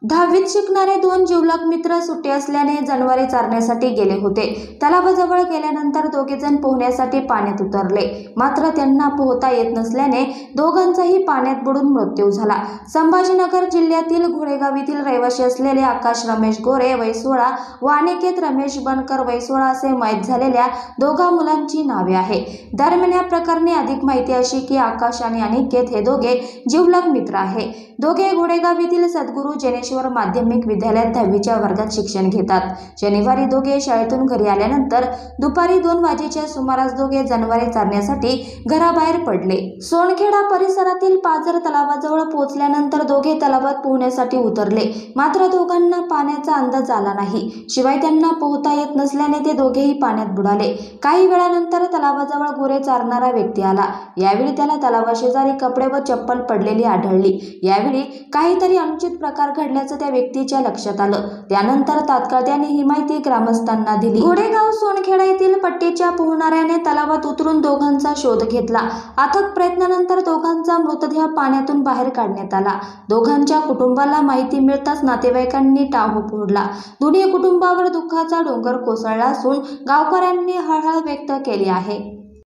10वीत शिकणारे दोन जिवलग मित्र सुट्टी असल्याने जनावरे चारण्यासाठी गेले होते। तलावाजवळ गेल्यानंतर दोघेजण पोहण्यासाठी पाण्यात उतरले, मात्र त्यांना पोहता येत नसल्याने दोघांचाही पाण्यात बुडून मृत्यू झाला। संभाजीनगर जिल्ह्यातील घोडेगाव येथील रहिवासी असलेले आकाश रमेश गोरे वय 16 व अनिकेत रमेश बनकर वय 16 असे मयत झालेल्या दोघा मुलांची नावे आहे। दरम्यान या प्रकरणी अधिक माहिती अशी की आकाश आणि अनिकेत हे दोघे जिवलग मित्र आहे। दोघे घोडेगाव येथील सद्गुरू जैनेश्वर माध्यमिक विद्यालयात 10वीच्या वर्गात शिक्षण घेतात। शनिवारी दोघे शाळेतून घरी आल्यानंतर दुपारी 2 वाजेच्या सुमारास दोघे जनावरे चारण्यासाठी घराबाहेर पडले। सोनखेडा परिसरातील पाझर तलावाजवळ पोहोचल्यानंतर दोघे तलावात पोहण्यासाठी उतरले, मात्र दोघांना पाण्याचा अंदाज आला नाही, शिवाय त्यांना पोहता येत नसल्याने ते दोघेही पाण्यात बुडाले। काही वेळानंतर तलावाजवळ गुरे चारणारा व्यक्ती आला। यावेळी त्याला तलावाशेजारी कपडे व चप्पल पडलेली आढळली। यावेळी काहीतरी अनुचित प्रकार घडल्याचं त्या व्यक्तीच्या लक्षात आलं। त्यानंतर तात्काळ त्याने ही माहिती ग्रामस्थांना दिली। घोडेगाव सोनखेडा येथील पट्टीच्या पोहणाऱ्याने तलावात उतरून दोघांचा शोध घेतला। अथक प्रयत्नानंतर दोघांचा मृतदेह पाण्यातून बाहेर काढण्यात आला। दोघांच्या कुटुंबाला माहिती मिळताच नातेवाईकांनी टाळं फोडला। दोन्ही कुटुंबावर दुःखाचा डोंगर कोसळला असून गावकऱ्यांनी हळहळ व्यक्त केली आहे।